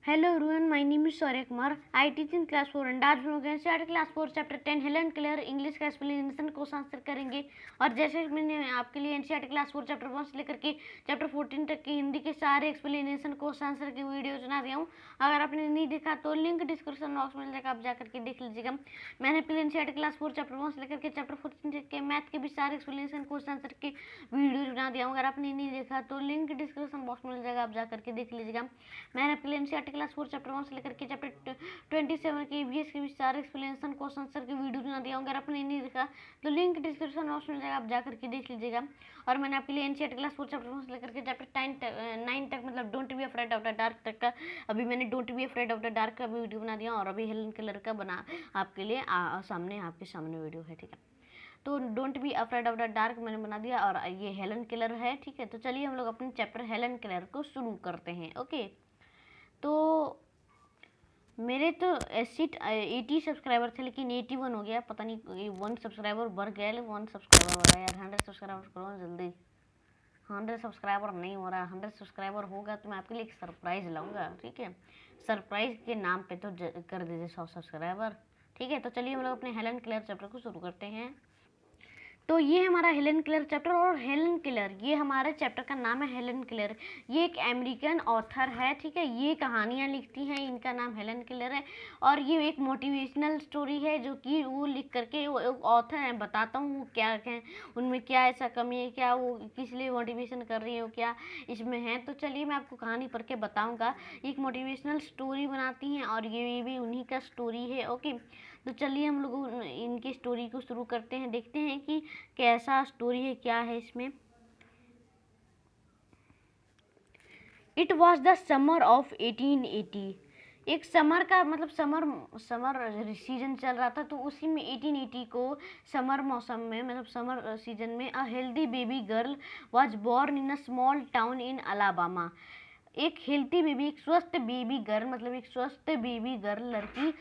Hello everyone, my name is Saurya Kumar. I teach in class 4 and आज हम लोग NCERT class 4 chapter 10 Helen Keller English का explanation को answer करेंगे। और जैसे मैंने आपके लिए एनसीईआरटी क्लास 4 चैप्टर 1 से लेकर के चैप्टर 14 तक की हिंदी के सारे एक्सप्लेनेशन को आंसर की वीडियो बना दिया हूँ। अगर आपने नहीं देखा तो लिंक डिस्क्रिप्शन बॉक्स में मिल जाएगा, आप जाकर के देख लीजिएगा। मैंने पहले एनसीईआरटी क्लास 4 चैप्टर 1 से लेकर के चैप्टर 14 के मैथ के भी सारे एक्सप्लेनेशन को आंसर की वीडियो बना दिया हूँ। अगर आपने नहीं देखा तो लिंक डिस्क्रिप्शन बॉक्स में मिल जाएगा, आप जाकर के देख लीजिएगा। मैंने पहले एनसीईआरटी क्लास 4 चैप्टर 1 से लेकर के चैप्टर 27 के ईवीएस के भी सारे एक्सप्लेनेशन क्वेश्चन आंसर की वीडियो बना दिया हूँ। अगर आपने नहीं देखा तो लिंक डिस्क्रिप्शन बॉक्स में मिल जाएगा, आप जाकर के देख लीजिएगा। और मैंने आपके लिए एनसीईआरटी क्लास 4 चैप्टर 1 से लेकर के चैप्टर 9 तक मतलब don't be afraid of the dark तक का अभी मैंने don't be afraid of the dark का भी वीडियो बना दिया और अभी हेलन केलर का बना आपके लिए आपके सामने वीडियो है, ठीक है। तो don't be afraid of the dark मैंने बना दिया और ये हेलन केलर है, ठीक है। तो चलिए हम लोग अपने चैप्टर हेलन केलर को शुरू करते हैं। ओके, तो मेरे तो 80 सब्सक्राइबर थे लेकिन 81 हो गया, पता नहीं 1 सब्सक्राइबर बढ़ गया, 1 सब्सक्राइबर हो रहा है यार। 100 सब्सक्राइबर करो जल्दी। 100 सब्सक्राइबर नहीं हो रहा, 100 सब्सक्राइबर होगा तो मैं आपके लिए एक सरप्राइज़ लाऊंगा, ठीक है। सरप्राइज़ के नाम पे तो कर दीजिए 100 सब्सक्राइबर, ठीक है। तो चलिए हम लोग अपने हेलन क्लेयर चैप्टर को शुरू करते हैं। तो ये हमारा हेलन केलर चैप्टर, और हेलन केलर ये हमारे चैप्टर का नाम है हेलन केलर। ये एक अमेरिकन ऑथर है, ठीक है। ये कहानियाँ लिखती हैं, इनका नाम हेलन केलर है। और ये एक मोटिवेशनल स्टोरी है जो कि वो लिख करके वो ऑथर है, बताता हूँ वो क्या है, उनमें क्या ऐसा कमी है, क्या वो किस लिए मोटिवेशन कर रही है, क्या इसमें है। तो चलिए मैं आपको कहानी पढ़ के बताऊँगा। एक मोटिवेशनल स्टोरी बनाती हैं और ये भी उन्हीं का स्टोरी है। ओके, तो चलिए हम लोग इनकी स्टोरी को शुरू करते हैं, देखते हैं कि कैसा स्टोरी है, क्या है इसमें। It was the summer of 1880। एक समर का मतलब समर सीजन चल रहा था, तो उसी में 1880 को समर मौसम में मतलब समर सीजन में a healthy baby girl was born in a small town in Alabama. एक हेल्थी बेबी, एक स्वस्थ बेबी गर्ल मतलब एक स्वस्थ बेबी गर्ल लड़की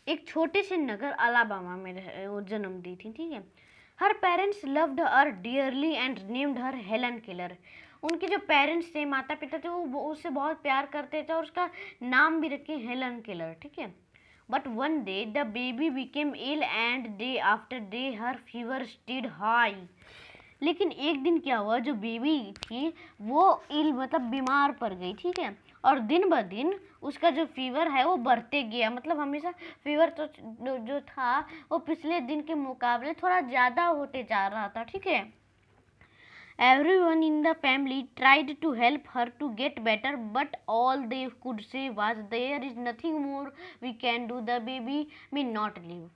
एक छोटे से नगर अलाबामा में वो जन्म दी थी, ठीक है। Her parents loved her dearly and named her Helen Keller. उनके जो पेरेंट्स थे, माता पिता थे, वो उससे बहुत प्यार करते थे और उसका नाम भी रखे हेलन केलर, ठीक है। But one day the baby became ill and day after day her fever stayed high. लेकिन एक दिन क्या हुआ, जो बेबी थी वो इल मतलब बीमार पड़ गई, ठीक है। और दिन ब दिन उसका जो फीवर है वो बढ़ते गया, मतलब हमेशा फीवर तो जो था वो पिछले दिन के मुकाबले थोड़ा ज़्यादा होते जा रहा था, ठीक है। Everyone in the family tried to help her to get better, but all they could say was there is nothing more we can do, the baby may not live.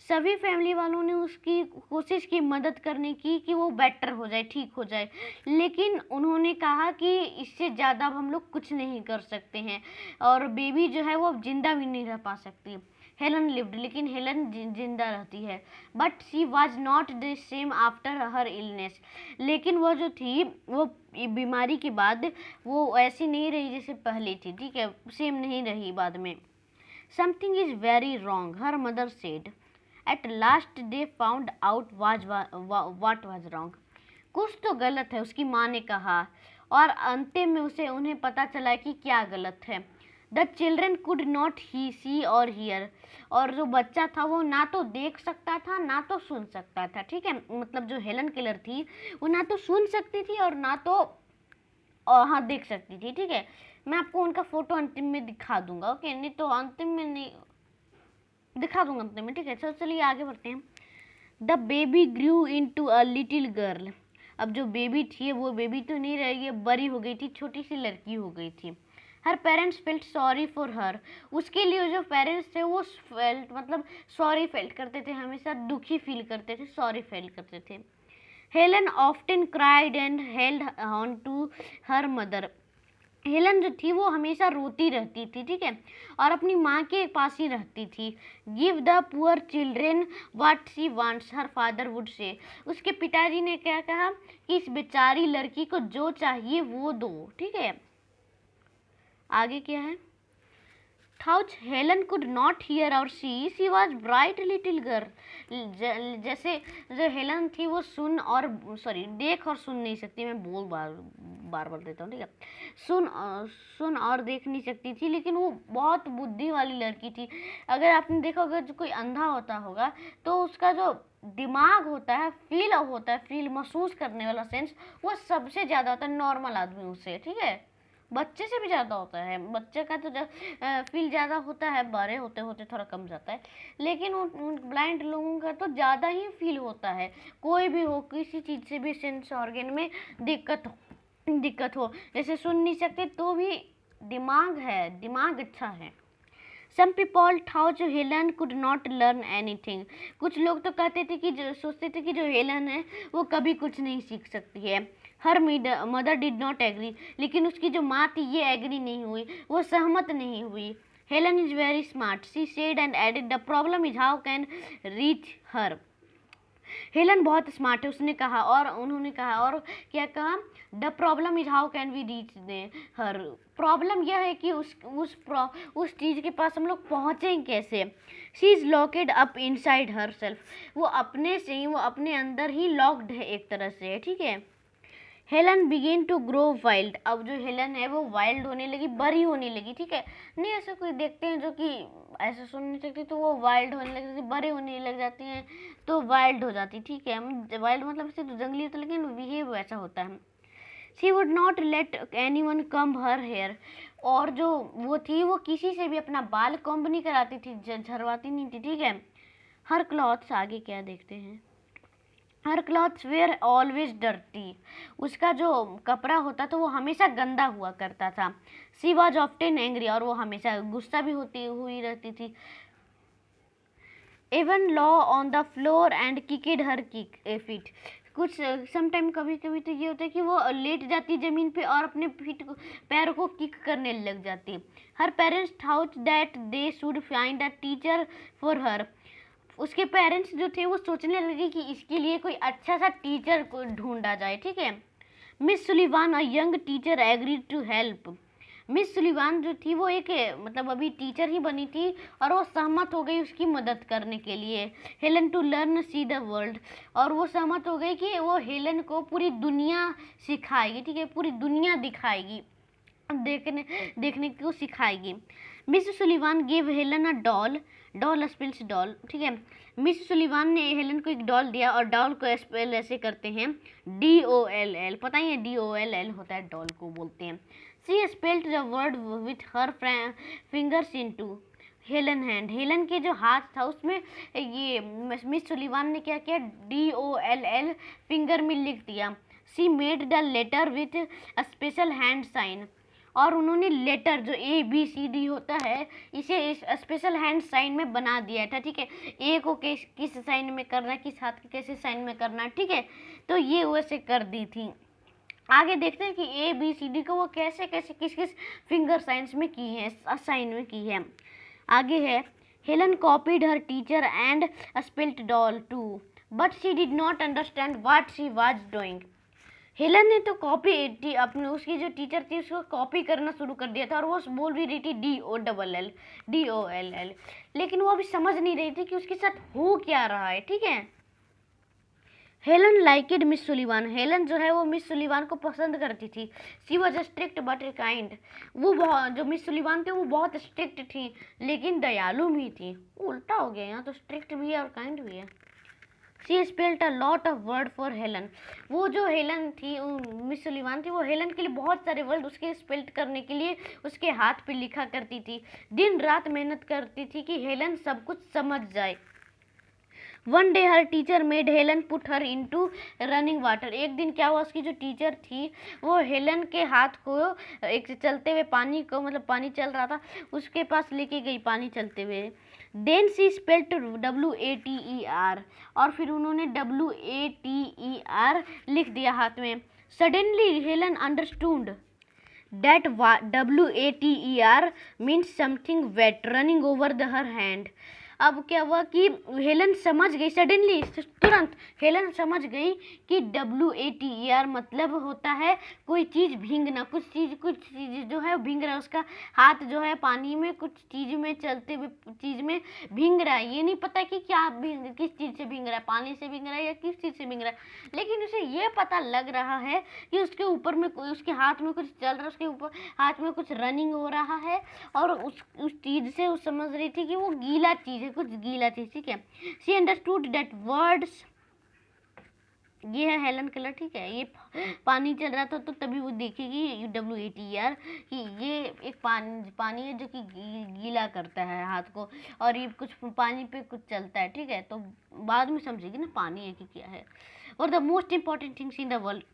सभी फैमिली वालों ने उसकी कोशिश की मदद करने की कि वो बेटर हो जाए, ठीक हो जाए, लेकिन उन्होंने कहा कि इससे ज़्यादा हम लोग कुछ नहीं कर सकते हैं और बेबी जो है वो अब जिंदा भी नहीं रह पा सकती। हेलन लिव्ड, लेकिन हेलन जिंदा रहती है। But she was not the same after her illness. लेकिन वो जो थी वो बीमारी के बाद वो ऐसी नहीं रही जैसे पहले थी, ठीक है, सेम नहीं रही बाद में। Something is very wrong her mother said. At last they found out what was wrong. कुछ तो गलत है, उसकी माँ ने कहा, और अंतिम में उन्हें पता चला कि क्या गलत है। The children could not he see or hear. और जो बच्चा था वो ना तो देख सकता था ना तो सुन सकता था, ठीक है। मतलब जो हेलन केलर थी वो ना तो सुन सकती थी और ना तो हाँ देख सकती थी, ठीक है। मैं आपको उनका फोटो अंतिम में दिखा दूंगा, ओके। नहीं तो अंतिम में नहीं दिखा दूंगा अंतिम में, ठीक है। चलिए आगे बढ़ते हैं। The baby grew into a little girl. अब जो बेबी थी वो बेबी तो नहीं रहेगी, बड़ी हो गई थी, छोटी सी लड़की हो गई थी। Her parents felt sorry for her. उसके लिए जो पेरेंट्स थे वो फेल्ट मतलब सॉरी फेल्ट करते थे, हमेशा दुखी फील करते थे, सॉरी फेल करते थे। Helen often cried and held on to her mother. Helen जो थी वो हमेशा रोती रहती थी, ठीक है, और अपनी माँ के पास ही रहती थी। Give the poor children what she wants her father would say. उसके पिताजी ने क्या कहा कि इस बेचारी लड़की को जो चाहिए वो दो, ठीक है। आगे क्या है, Thought Helen could not hear or see. She was bright little girl. जैसे जो हेलन थी वो सुन और सॉरी देख और सुन नहीं सकती, मैं बोल बार बार देता हूँ, ठीक है। सुन और देख नहीं सकती थी, लेकिन वो बहुत बुद्धि वाली लड़की थी। अगर आपने देखा होगा जो कोई अंधा होता होगा तो उसका जो दिमाग होता है, फील महसूस करने वाला सेंस, वो सबसे ज़्यादा होता है नॉर्मल आदमियों से, ठीक है। बच्चे से भी ज़्यादा होता है, बच्चे का तो फील ज़्यादा होता है, बड़े होते होते थोड़ा कम जाता है, लेकिन उन ब्लाइंड लोगों का तो ज़्यादा ही फील होता है। कोई भी हो, किसी चीज़ से भी सेंस ऑर्गन में दिक्कत हो, जैसे सुन नहीं सकते तो भी दिमाग अच्छा है। Some people thought Helen could not learn anything. कुछ लोग तो कहते थे कि सोचते थे कि जो हेलन है वो कभी कुछ नहीं सीख सकती है। Her mother did not agree, लेकिन उसकी जो माँ थी ये एग्री नहीं हुई, वो सहमत नहीं हुई। Helen is very smart, she said and added, the problem is how can reach her. Helen बहुत स्मार्ट है, उन्होंने कहा और क्या कहा, the problem is how can we reach her. Problem यह है कि उस चीज़ के पास हम लोग पहुँचें कैसे। She is locked up inside her self, वो अपने अंदर ही लॉक्ड है एक तरह से, ठीक है। Helen began to grow wild, अब जो हेलन है वो वाइल्ड होने लगी, बड़ी होने लगी, ठीक है। नहीं ऐसा कोई देखते हैं जो कि ऐसा सुन नहीं सकती तो वो वाइल्ड होने लगती, बड़े होने लग जाती हैं तो वाइल्ड हो जाती, ठीक है। वाइल्ड मतलब सिर्फ जंगली होता है, लेकिन बिहेव वैसा होता है। She would not let anyone comb her hair, और जो वो थी वो किसी से भी अपना बाल कॉम्ब नहीं कराती थी, झरवाती नहीं थी, ठीक है। हर क्लॉथ्स, आगे क्या देखते हैं, her clothes were always dirty, उसका जो कपड़ा होता था वो हमेशा गंदा हुआ करता था। शी वॉज ऑफ्टन एंग्री, और वो हमेशा गुस्सा भी हुई रहती थी। Even lay on the floor and kicked her feet, कुछ समटाइम कभी कभी तो ये होता है कि वो लेट जाती ज़मीन पे और अपने पैर को किक करने लग जाती। Her parents thought that they should find a teacher for her, उसके पेरेंट्स जो थे वो सोचने लगे कि इसके लिए कोई अच्छा सा टीचर को ढूंढा जाए, ठीक है। Miss Sullivan a young teacher agreed to help, Miss Sullivan जो थी वो एक मतलब अभी टीचर ही बनी थी और वो सहमत हो गई उसकी मदद करने के लिए। Helen to learn see the world, और वो सहमत हो गई कि वो हेलन को पूरी दुनिया सिखाएगी, ठीक है, पूरी दुनिया दिखाएगी, देखने को सिखाएगी। Miss Sullivan give Helen a doll spells doll, ठीक है। मिस सुलिवान ने हेलन को एक डॉल दिया और डॉल को स्पेल ऐसे करते हैं DOLL, पता ही है DOLL होता है, डॉल को बोलते हैं। She spelled the word with her fingers into Helen hand, Helen के जो हाथ था उसमें ये मिस सुलिवान ने क्या किया, DOLL फिंगर में लिख दिया। She made the letter with a special hand sign, और उन्होंने लेटर जो ABCD होता है इसे इस स्पेशल हैंड साइन में बना दिया था, ठीक है। ए को किस साइन में करना है, किस हाथ के कैसे साइन में करना है, ठीक है, तो ये वैसे कर दी थी। आगे देखते हैं कि ABCD को वो कैसे कैसे किस किस फिंगर साइंस में की है, साइन में की है। आगे है, Helen copied her teacher and spelled doll too, but she did not understand what she was doing. Helen ने तो कॉपी अपने उसकी जो टीचर थी उसको कॉपी करना शुरू कर दिया था, और वो बोल भी रही थी DOLL, लेकिन वो अभी समझ नहीं रही थी कि उसके साथ हो क्या रहा है, ठीक है। हेलन लाइकेड मिस सुलिवान, हेलन जो है वो मिस सुलिवान को पसंद करती थी। She was strict but kind, वो बहुत जो मिस सुलिवान थी वो बहुत स्ट्रिक्ट थी लेकिन दयालु भी थी। उल्टा हो गया, यहाँ तो स्ट्रिक्ट भी है और काइंड भी है। She spelled a lot of word for Helen, वो जो हेलन थी मिस सुलिवान थी वो हेलन के लिए बहुत सारे वर्ड उसके स्पेल्ड करने के लिए उसके हाथ पे लिखा करती थी। दिन रात मेहनत करती थी कि हेलन सब कुछ समझ जाए। One day her teacher made Helen put her into running water, एक दिन क्या हुआ, उसकी जो टीचर थी वो हेलन के हाथ को एक चलते हुए पानी को, मतलब पानी चल रहा था उसके पास लेके गई पानी चलते हुए। देन सी स्पेल्ड WATER, और फिर उन्होंने WATER लिख दिया हाथ में। Suddenly Helen understood that WATER means something wet running over her hand, अब क्या हुआ कि हेलन समझ गई सडनली, तुरंत हेलन समझ गई कि WATER मतलब होता है कोई चीज़ भींगना, कुछ चीज़ जो है भींग रहा है, उसका हाथ जो है पानी में कुछ चीज़ में चलते हुए चीज़ में भींग रहा है। ये नहीं पता कि क्या किस चीज़ से भींग रहा है, पानी से भींग रहा है या किस चीज़ से भींग रहा है, लेकिन उसे ये पता लग रहा है कि उसके ऊपर में उसके हाथ में कुछ चल रहा है, उसके ऊपर हाथ में कुछ रनिंग हो रहा है, और उस चीज़ से वो समझ रही थी कि वो गीला चीज़ है, कुछ गीला चीज़, ठीक है। शी अंडरस्टूड दैट वर्ड्स, ये है हेलन केलर, ठीक है। ये पानी चल रहा था तो तभी वो देखेगी WATER कि ये एक पानी है जो कि गीला करता है हाथ को, और ये कुछ पानी पे कुछ चलता है, ठीक है। तो बाद में समझेगी ना पानी है कि क्या है। और the most important things in the world,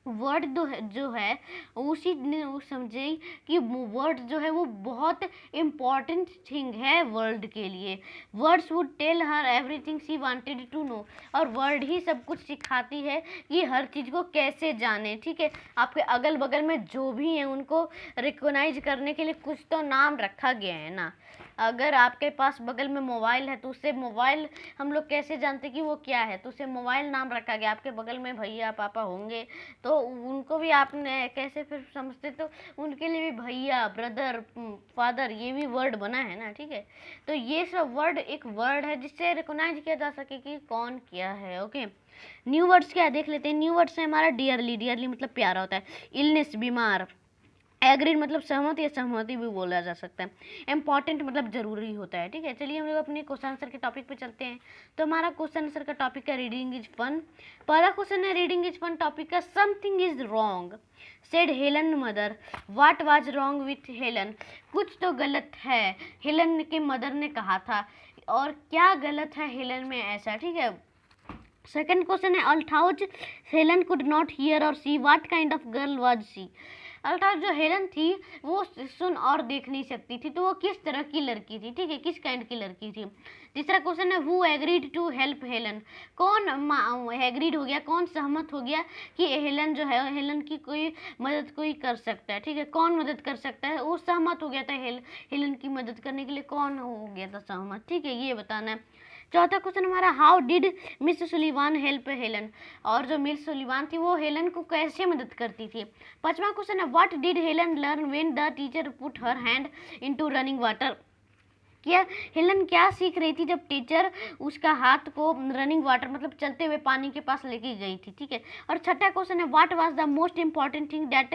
word जो है उसी ने वो समझे कि वर्ड जो है वो बहुत इम्पॉर्टेंट थिंग है वर्ल्ड के लिए। Words would tell her everything she wanted to know, और वर्ड ही सब कुछ सिखाती है कि हर चीज़ को कैसे जाने, ठीक है। आपके अगल बगल में जो भी हैं उनको रिकॉग्नाइज करने के लिए कुछ तो नाम रखा गया है ना। अगर आपके पास बगल में मोबाइल है तो उससे मोबाइल हम लोग कैसे जानते कि वो क्या है, तो उससे मोबाइल नाम रखा गया। आपके बगल में भैया पापा होंगे तो उनको भी आपने कैसे फिर समझते, तो उनके लिए भी भैया, ब्रदर, फादर, ये भी वर्ड बना है ना, ठीक है। तो ये सब वर्ड एक वर्ड है जिससे रिकॉग्नाइज किया जा सके कि कौन क्या है। ओके, न्यू वर्ड्स क्या देख लेते हैं। न्यू वर्ड्स है हमारा डियरली, डियरली मतलब प्यारा होता है। इलनेस बीमार, एग्रीड मतलब सहमत या सहमति भी बोला जा सकता है। इम्पॉर्टेंट मतलब जरूरी होता है, ठीक है। चलिए हम लोग अपने क्वेश्चन आंसर के टॉपिक पे चलते हैं। तो हमारा क्वेश्चन आंसर का टॉपिक है रीडिंग इज फन। पहला क्वेश्चन है रीडिंग इज फन टॉपिक का, something is wrong said Helen mother, what was wrong with Helen, कुछ तो गलत है हेलन के मदर ने कहा था, और क्या गलत है हेलन में ऐसा, ठीक है। सेकंड क्वेश्चन है although Helen could not hear or see, what kind of girl was she, अर्थात जो हेलन थी वो सुन और देख नहीं सकती थी, तो वो किस तरह की लड़की थी, ठीक है, किस काइंड की लड़की थी। तीसरा क्वेश्चन है who agreed to help Helen, कौन एग्रीड हो गया, कौन सहमत हो गया कि हेलन जो है हेलन की कोई मदद कोई कर सकता है, ठीक है, कौन मदद कर सकता है, वो सहमत हो गया था हेलन की मदद करने के लिए, कौन हो गया था सहमत, ठीक है, ये बताना है। चौथा क्वेश्चन हमारा how did Miss Sullivan help Helen, और जो मिस सुलिवान थी वो हेलन को कैसे मदद करती थी। पांचवा क्वेश्चन है what did Helen learn when the teacher put her hand into running water, क्या हेलन क्या सीख रही थी जब टीचर उसका हाथ को रनिंग वाटर मतलब चलते हुए पानी के पास लेके गई थी, ठीक है। और छठा क्वेश्चन है what was the most important thing that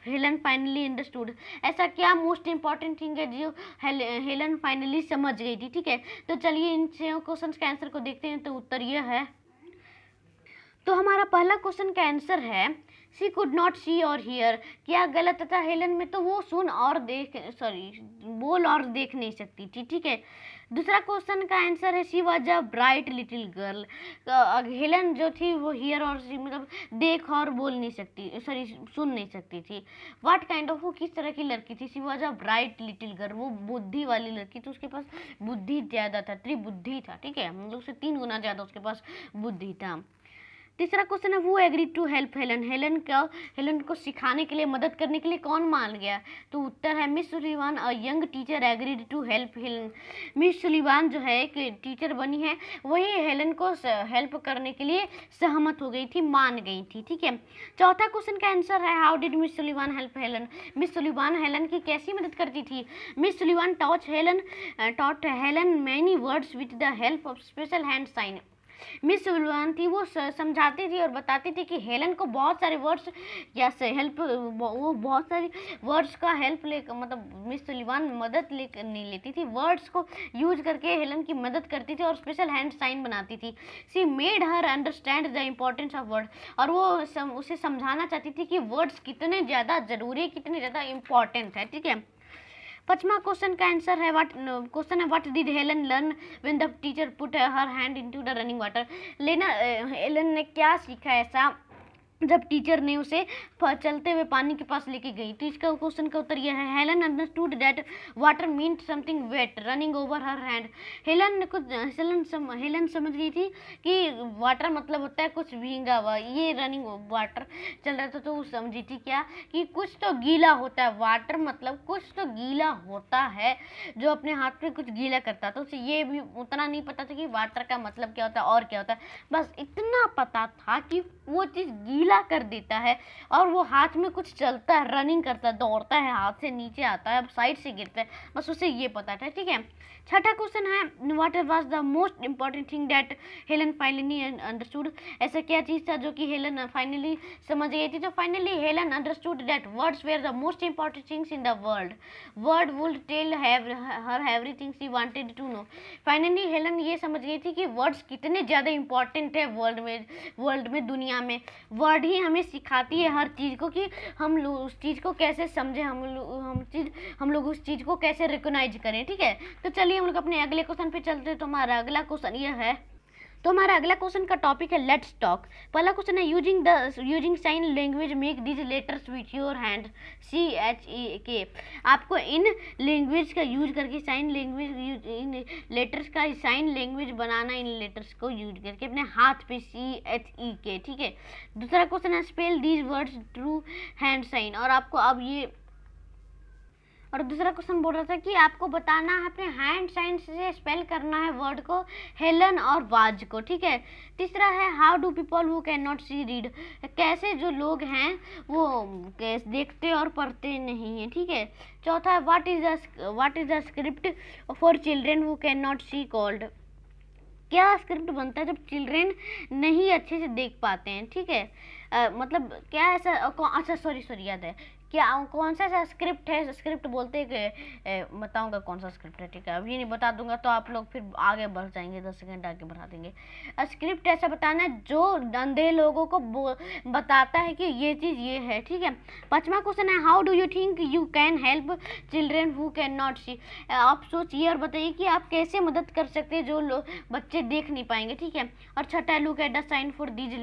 Helen finally understood, ऐसा क्या मोस्ट इम्पॉर्टेंट थिंग है जो हेलन फाइनली समझ गई थी, ठीक है। तो चलिए इन क्वेश्चन के आंसर को देखते हैं। तो उत्तर यह है, तो हमारा पहला क्वेश्चन का आंसर है she could not C or here, क्या गलत था हेलन में, तो वो सुन और देख बोल और देख नहीं सकती थी, ठीक है। दूसरा क्वेश्चन का आंसर है she was a bright little girl, Helen जो थी वो हियर और सी मतलब देख और बोल नहीं सकती, सुन नहीं सकती थी। व्हाट काइंड ऑफ, वो किस तरह की लड़की थी, she was a bright little girl, वो बुद्धि वाली लड़की थी, उसके पास बुद्धि ज़्यादा था, त्रिबुद्धि था, ठीक है, हम लोग से 3 गुना ज़्यादा उसके पास बुद्धि था। तीसरा क्वेश्चन है वो agreed to help Helen, Helen को सिखाने के लिए मदद करने के लिए कौन मान गया, तो उत्तर है Miss Sullivan, a young teacher agreed to help Helen, Miss Sullivan जो है कि टीचर बनी है वही हेलन को हेल्प करने के लिए सहमत हो गई थी, मान गई थी, ठीक है। चौथा क्वेश्चन का आंसर है how did Miss Sullivan help Helen, Miss Sullivan Helen की कैसी मदद करती थी। Miss Sullivan taught Helen many words with the help of special hand sign, Miss Sullivan थी वो समझाती थी और बताती थी कि हेलन को बहुत सारे वर्ड्स या से हेल्प, वो बहुत सारी वर्ड्स का हेल्प ले मतलब मिस सुलिवान मदद ले नहीं लेती थी, वर्ड्स को यूज करके हेलन की मदद करती थी और स्पेशल हैंड साइन बनाती थी। सी made her understand the importance of word, और वो उसे समझाना चाहती थी कि वर्ड्स कितने ज़्यादा ज़रूरी है, कितने ज़्यादा इम्पॉर्टेंट है, ठीक है। पांचवा क्वेश्चन का आंसर है what did Helen learn when the teacher put her hand into the running water, लेना हेलन ने क्या सीखा ऐसा जब टीचर ने उसे चलते हुए पानी के पास लेके गई। तो इसका क्वेश्चन का उत्तर यह है, Helen understood that water meant something wet running over her hand. Helen समझ गई थी कि वाटर मतलब होता है कुछ भींगा हुआ, ये रनिंग वाटर चल रहा था तो वो समझी थी क्या कि कुछ तो गीला होता है, वाटर मतलब कुछ तो गीला होता है, जो अपने हाथ में कुछ गीला करता। तो उसे ये भी उतना नहीं पता था कि वाटर का मतलब क्या होता है और क्या होता है, बस इतना पता था कि वो चीज़ गीला कर देता है और वो हाथ में कुछ चलता है, रनिंग करता है, दौड़ता है, हाथ से नीचे आता है, साइड से गिरता है, बस उसे ये पता था। ठीक है, छठा क्वेश्चन है, what was the most important thing that Helen finally understood. ऐसा क्या चीज़ था जो कि हेलन फाइनली समझ गई थी। तो finally Helen understood that words were the most important things in the world, word would tell her everything she wanted to know. Finally Helen ये समझ गई थी कि वर्ड्स कितने ज़्यादा इंपॉर्टेंट है वर्ल्ड में, दुनिया में। वर्ड ही हमें सिखाती है हर चीज़ को कि हम लोग उस चीज़ को कैसे समझें, हम लोग उस चीज़ को कैसे रिकॉग्नाइज करें। ठीक है, तो चलिए हम लोग अपने अगले क्वेश्चन पे चलते हैं। तो हमारा अगला क्वेश्चन यह है, तो हमारा अगला क्वेश्चन का टॉपिक है लेट्स टॉक। पहला क्वेश्चन है, using sign language make these letters with your hand, CHEK। आपको इन लैंग्वेज का यूज करके साइन लैंग्वेज, इन लेटर्स का साइन लैंग्वेज बनाना, इन लेटर्स को यूज करके अपने हाथ पे, CHEK। ठीक है, दूसरा क्वेश्चन है, spell these words through hand sign. और आपको अब ये, और दूसरा क्वेश्चन बोल रहा था कि आपको बताना है अपने हैंड साइन से स्पेल करना है वर्ड को, हेलन और वाज को। ठीक है, तीसरा है, how do people who can not see read. कैसे जो लोग हैं वो देखते और पढ़ते नहीं हैं। ठीक है, चौथा है, what is the script for children who can not see called. क्या स्क्रिप्ट बनता है जब चिल्ड्रेन नहीं अच्छे से देख पाते हैं। ठीक है, मतलब क्या ऐसा, अच्छा सॉरी याद है, क्या कौन सा ऐसा स्क्रिप्ट है, स्क्रिप्ट बोलते हैं, बताऊंगा कौन सा स्क्रिप्ट है। ठीक है, अब ये नहीं बता दूंगा तो आप लोग फिर आगे बढ़ जाएंगे, 10 सेकंड आगे बढ़ा देंगे। स्क्रिप्ट ऐसा बताना है जो अंधे लोगों को बताता है कि ये चीज़ ये है। ठीक है, पांचवा क्वेश्चन है, how do you think you can help children who can not see. आप सोचिए और बताइए कि आप कैसे मदद कर सकते हैं जो लोग बच्चे देख नहीं पाएंगे। ठीक है, और छठा, look at the sign for these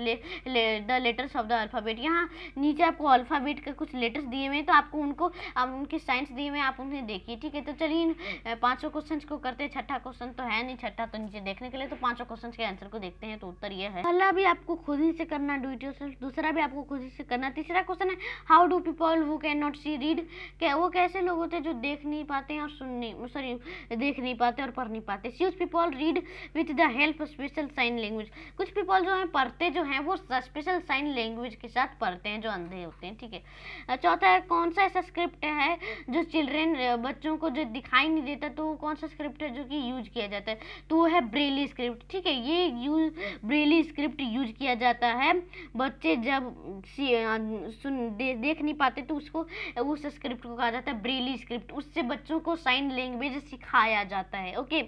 the letters of the alphabet. यहाँ नीचे आपको अल्फ़ाबेट के कुछ लेटर्स दिए हुए हैं, तो आपको उनके साइंस दिए हुए हैं, आप उन्हें देखिए। ठीक है, तो चलिए इन पांचों क्वेश्चन को करते हैं। छठा क्वेश्चन तो है नहीं, छठा तो नीचे देखने के लिए, तो पांचों क्वेश्चन के आंसर को देखते हैं। तो उत्तर यह है, पहला भी आपको खुद ही से करना, डू इट योरसेल्फ। दूसरा भी आपको खुद ही से करना। तीसरा क्वेश्चन है, how do people who can not see read. क्या वो कैसे लोग होते हैं जो देख नहीं पाते हैं और देख नहीं पाते और पढ़ नहीं पाते। These people read with the help of special sign language. कुछ पीपल जो हैं पढ़ते जो हैं वो स्पेशल साइन लैंग्वेज के साथ पढ़ते हैं जो अंधे होते हैं। ठीक है, चौथा है, कौन सा ऐसा स्क्रिप्ट है जो चिल्ड्रेन बच्चों को जो दिखाई नहीं देता, तो कौन सा स्क्रिप्ट है जो कि यूज किया जाता है, तो वो है ब्रेली स्क्रिप्ट। ठीक है, ये ब्रेली स्क्रिप्ट यूज किया जाता है, बच्चे जब देख नहीं पाते तो उसको, उस स्क्रिप्ट को कहा जाता है ब्रेली स्क्रिप्ट। उससे बच्चों को साइन लैंग्वेज सिखाया जाता है। ओके,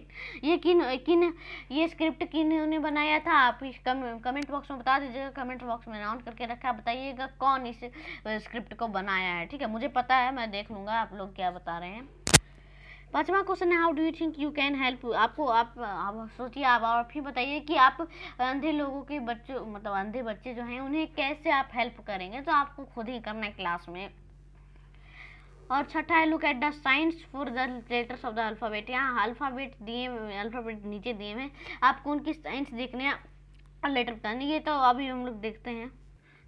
ये स्क्रिप्ट किन्होंने बनाया था, आप इस कमेंट बॉक्स में बता दीजिएगा। कमेंट बॉक्स में अनाउंस करके रखा, बताइएगा कौन इस स्क्रिप्ट को बनाया है। ठीक है, मुझे पता है, मैं देख लूँगा आप लोग क्या बता रहे हैं। पांचवा क्वेश्चन है, how do you think you can help. आप सोचिए, आप ही बताइए कि आप अंधे लोगों के बच्चों, मतलब अंधे बच्चे जो हैं उन्हें कैसे आप हेल्प करेंगे। तो आपको खुद ही करना है क्लास में। और छठा है, look at the science for the letters of the alphabet. यहाँ अल्फ़ाबेट नीचे दिए हुए, आपको उनकी साइंस देखने और लेटर बताने। ये तो अभी हम लोग देखते हैं।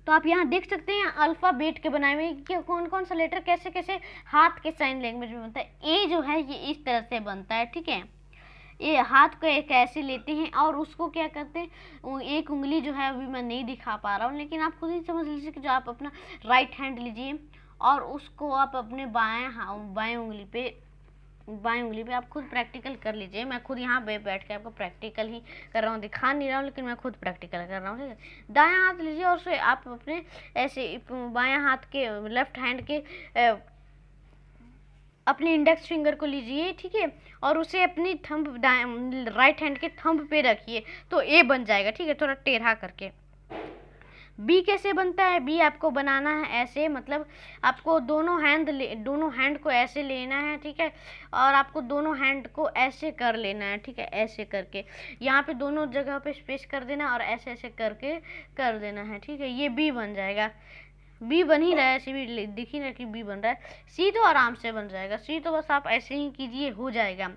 तो आप यहाँ देख सकते हैं अल्फ़ाबेट के बनाए हुए कि कौन कौन सा लेटर कैसे कैसे हाथ के साइन लैंग्वेज में बनता है। ए जो है ये इस तरह से बनता है। ठीक है, ये हाथ को एक ऐसे लेते हैं और उसको क्या करते हैं, एक उंगली जो है अभी मैं नहीं दिखा पा रहा हूँ, लेकिन आप खुद ही समझ लीजिए कि जो आप अपना राइट हैंड लीजिए और उसको आप अपने बाएं उंगली पे आप खुद प्रैक्टिकल कर लीजिए। मैं खुद यहाँ पे बैठ के आपको प्रैक्टिकल ही कर रहा हूँ, दिखा नहीं रहा हूँ, लेकिन मैं खुद प्रैक्टिकल कर रहा हूँ। ठीक है, दायां हाथ लीजिए और उसे आप अपने ऐसे बायां हाथ के, लेफ्ट हैंड के अपने इंडेक्स फिंगर को लीजिए। ठीक है, और उसे अपनी थंब राइट हैंड के थंब पे रखिए, तो ए बन जाएगा। ठीक है, थोड़ा टेढ़ा करके। बी कैसे बनता है? बी आपको बनाना है ऐसे, मतलब आपको दोनों हैंड को ऐसे लेना है, ठीक है, और आपको दोनों हैंड को ऐसे कर लेना है, ठीक है, ऐसे करके यहाँ पे दोनों जगह पे स्पेस कर देना और ऐसे ऐसे करके कर देना है, ठीक है, ये बी बन जाएगा। बी बन ही रहा है, ऐसे भी दिख ही रहा है कि बी बन रहा है। सी तो आराम से बन जाएगा, सी तो बस आप ऐसे ही कीजिए, हो जाएगा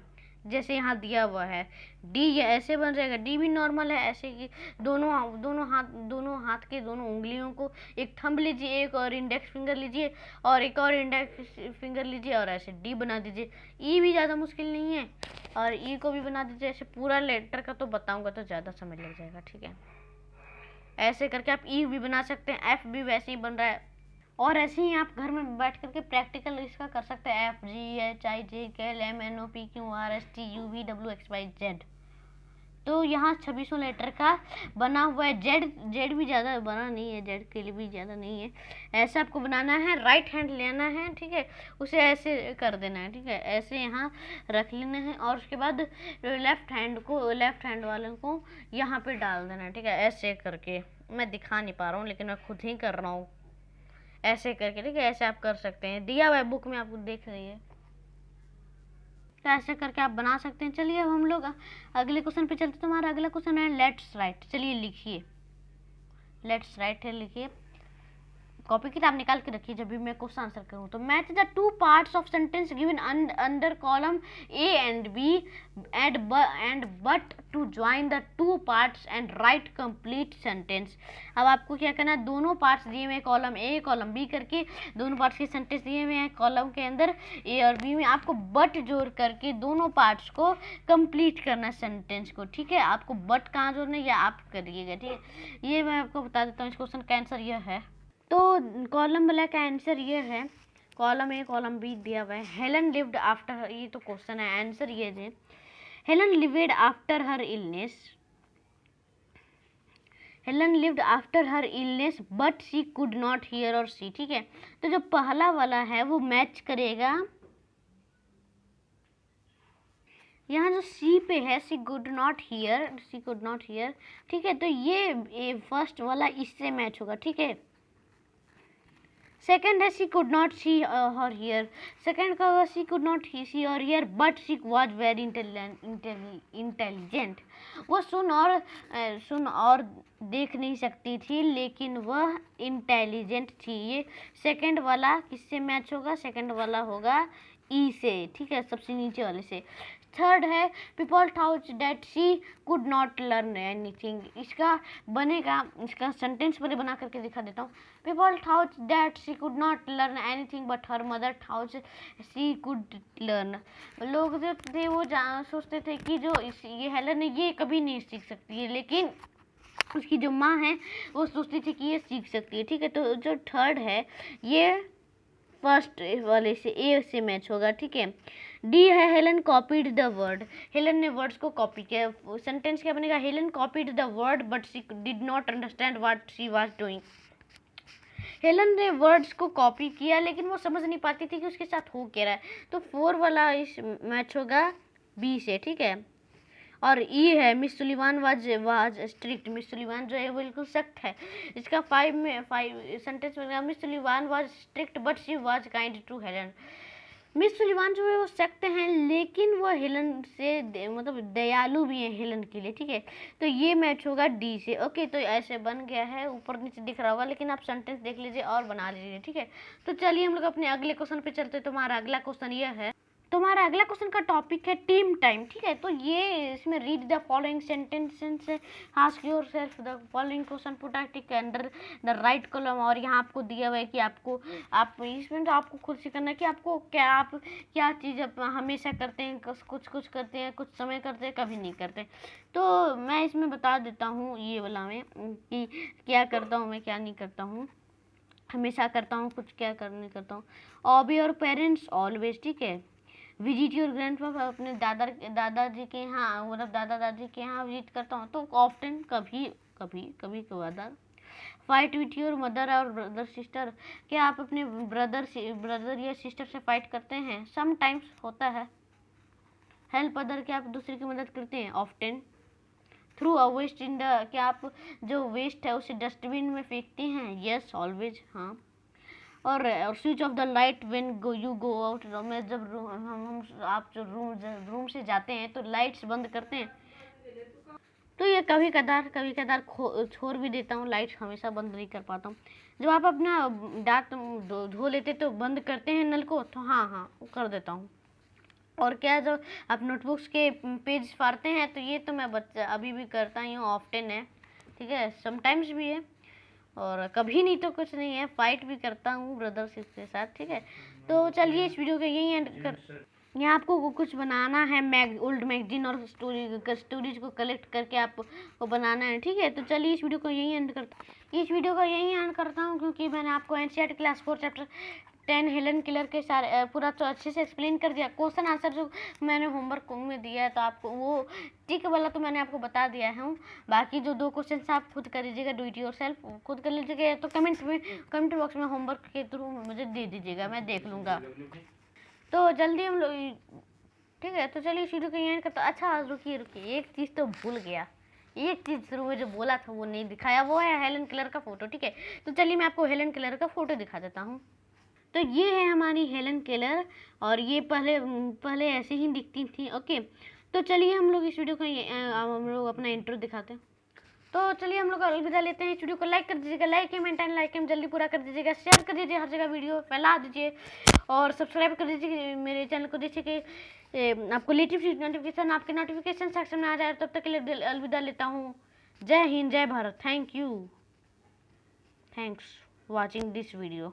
जैसे यहाँ दिया हुआ है। डी ये ऐसे बन जाएगा, डी भी नॉर्मल है, ऐसे कि दोनों दोनों हाथ के दोनों उंगलियों को, एक थंब लीजिए, एक और इंडेक्स फिंगर लीजिए, और एक और इंडेक्स फिंगर लीजिए, और ऐसे डी बना दीजिए। ई भी ज़्यादा मुश्किल नहीं है, और ई को भी बना दीजिए ऐसे। पूरा लेटर का तो बताऊँगा तो ज़्यादा समय लग जाएगा, ठीक है। ऐसे करके आप ई भी बना सकते हैं, एफ भी वैसे ही बन रहा है, और ऐसे ही आप घर में बैठ करके प्रैक्टिकल इसका कर सकते हैं। F G H I J K L M N O P Q R S T U V W X Y Z. तो यहाँ 2600 लेटर का बना हुआ है। जेड भी ज़्यादा बना नहीं है, जेड के लिए भी ज़्यादा नहीं है। ऐसा आपको बनाना है, राइट हैंड लेना है, ठीक है, उसे ऐसे कर देना है, ठीक है, ऐसे यहाँ रख लेना है, और उसके बाद लेफ्ट हैंड वाले को यहाँ पे डाल देना है, ठीक है, ऐसे करके। मैं दिखा नहीं पा रहा हूँ लेकिन मैं खुद ही कर रहा हूँ ऐसे करके, ठीक है, ऐसे आप कर सकते हैं, दिया हुआ है बुक में, आप देख रही है। तो ऐसे करके आप बना सकते हैं। चलिए अब हम लोग अगले क्वेश्चन पे चलते। तुम्हारा अगला क्वेश्चन है लेट्स राइट। चलिए लिखिए, लेट्स राइट है, लिखिए, कॉपी किताब निकाल के रखिए जब भी मैं क्वेश्चन आंसर करूँ। तो match the two parts of sentence given under column A and B and but to join the two parts and write complete sentence. अब आपको क्या करना है, दोनों पार्ट्स दिए हुए कॉलम ए कॉलम बी करके, दोनों पार्ट्स के सेंटेंस दिए हुए हैं कॉलम के अंदर ए और बी में, आपको बट जोड़ करके दोनों पार्ट्स को कंप्लीट करना सेंटेंस को, ठीक है। आपको बट कहाँ जोड़ना है, या आप करिएगा, ठीक है। ये मैं आपको बता देता हूँ, इस क्वेश्चन का आंसर यह है। तो कॉलम वाला का आंसर ये है, कॉलम ए कॉलम बी दिया हुआ है। हेलन लिव्ड आफ्टर, ये तो क्वेश्चन है, आंसर ये है Helen lived after her illness, Helen lived after her illness but she could not hear or सी, ठीक है। तो जो पहला वाला है वो मैच करेगा, यहाँ जो सी पे है शी कुड नॉट हियर, ठीक है, तो ये फर्स्ट वाला इससे मैच होगा, ठीक है। सेकेंड है she could not C or here, second का होगा she could not C or here but she was very intelligent. वो सुन और देख नहीं सकती थी लेकिन वह इंटेलिजेंट थी। ये सेकेंड वाला किससे मैच होगा, सेकेंड वाला होगा ई से, ठीक है, सबसे नीचे वाले से। थर्ड है people thought that she could not learn anything. इसका बनेगा, इसका सेंटेंस पहले बना करके दिखा देता हूँ। People thought that she could not learn anything but her mother thought she could learn. लोग जो थे वो सोचते थे कि जो ये हेलन है ये कभी नहीं सीख सकती है, लेकिन उसकी जो माँ है वो सोचती थी कि ये सीख सकती है, ठीक है। तो जो थर्ड है ये फर्स्ट वाले से ए से मैच होगा, ठीक है। डी है Helen copied the word, Helen ने वर्ड्स को कॉपी किया। सेंटेंस क्या बनेगा, Helen copied the word but she did not understand what she was doing. Helen ने वर्ड्स को कॉपी किया लेकिन वो समझ नहीं पाती थी कि उसके साथ हो क्या रहा है। तो 4 वाला इस मैच होगा बी से, ठीक है। और ई है Miss Sullivan was strict, miss Sullivan जो है वो बिल्कुल सख्त है। इसका 5 सेंटेंस में Miss Sullivan was strict but she was kind to Helen. Miss Sullivan जो है वो सख्त हैं लेकिन वो हेलन से मतलब दयालु भी हैं हेलन के लिए, ठीक है। तो ये मैच होगा डी से। ओके, तो ऐसे बन गया है, ऊपर नीचे दिख रहा होगा लेकिन आप सेंटेंस देख लीजिए और बना लीजिए, ठीक है। तो चलिए हम लोग अपने अगले क्वेश्चन पे चलते हैं। तुम्हारा अगला क्वेश्चन यह है, तुम्हारा अगला क्वेश्चन का टॉपिक है टीम टाइम, ठीक है। तो ये इसमें read the following sentences, ask yourself the following question, put a tick under the right column. और यहाँ आपको दिया हुआ है कि आप इसमें तो आपको खुद से करना है कि आपको क्या चीज़ हमेशा करते हैं, कुछ करते हैं, कुछ समय करते हैं, कभी नहीं करते। तो मैं इसमें बता देता हूँ ये वाला में कि क्या करता हूँ मैं, क्या नहीं करता हूँ, हमेशा करता हूँ, कुछ क्या नहीं करता हूँ। ऑबी योर पेरेंट्स ऑलवेज, ठीक है। विजिट योर ग्रैंडफादर, अपने दादाजी के यहाँ, मतलब दादा दादी के यहाँ विजिट करता हूँ। तो ऑफ्टन, कभी कभार। फाइट विथ योर मदर और ब्रदर सिस्टर, क्या आप अपने ब्रदर या सिस्टर से फाइट करते हैं, समटाइम्स होता है। हेल्प अदर, क्या आप दूसरे की मदद करते हैं, often. Through a waste in the, क्या आप जो वेस्ट है उसे डस्टबिन में फेंकते हैं? यस ऑलवेज, हाँ। और switch off the light when you go out, में जब हम आप जो रूम से जाते हैं तो लाइट्स बंद करते हैं। तो ये कभी कदार छोड़ भी देता हूँ, लाइट्स हमेशा बंद नहीं कर पाता हूँ। जब आप अपना दांत धो लेते तो बंद करते हैं नल को, तो हाँ वो कर देता हूँ। और क्या, जब आप नोटबुक्स के पेज फाड़ते हैं, तो ये तो मैं बच्चा अभी भी करता ही हूँ, ऑफ्टन है, ठीक है, समटाइम्स भी है, और कभी नहीं तो कुछ नहीं है, फाइट भी करता हूँ ब्रदर्स के साथ, ठीक है। तो चलिए इस वीडियो को यही एंड कर, यहाँ आपको कुछ बनाना है, ओल्ड मैगजीन और स्टोरीज को कलेक्ट करके आपको बनाना है, ठीक है। तो चलिए इस वीडियो को यही एंड करता हूँ, क्योंकि मैंने आपको NCERT class 4 chapter 10 Helen Keller के सारे पूरा तो अच्छे से एक्सप्लेन कर दिया। क्वेश्चन आंसर जो मैंने होमवर्क में दिया है, तो आपको वो टिक वाला तो मैंने आपको बता दिया है। बाकी जो 2 क्वेश्चन आप खुद कर लीजिएगा, डू इट योरसेल्फ, खुद कर लीजिएगा, तो कमेंट बॉक्स में होमवर्क के थ्रू मुझे दे दीजिएगा, मैं देख लूँगा। तो जल्दी हम लोग, ठीक है। तो चलिए इस वीडियो को यहीं करते। अच्छा रुकिए, एक चीज़ तो भूल गया, एक चीज़ शुरू में जो बोला था वो नहीं दिखाया, वो है हेलन केलर का फोटो, ठीक है। तो चलिए मैं आपको हेलन केलर का फोटो दिखा देता हूँ। तो ये है हमारी हेलन केलर, और ये पहले ऐसे ही दिखती थी, ओके। तो चलिए हम लोग इस वीडियो का हम लोग अपना इंट्रो दिखाते हैं। तो चलिए हम लोग अलविदा लेते हैं। इस वीडियो को लाइक कर दीजिएगा, लाइक कमेंट एंड लाइक जल्दी पूरा कर दीजिएगा, शेयर कर दीजिए, हर जगह वीडियो फैला दीजिए, और सब्सक्राइब कर दीजिए मेरे चैनल को, जैसे कि आपको लेटेस्ट नोटिफिकेशन आपके नोटिफिकेशन सेक्शन में आ जाए। तब तक के लिए अलविदा लेता हूँ। जय हिंद, जय Bharat, thanks watching this video.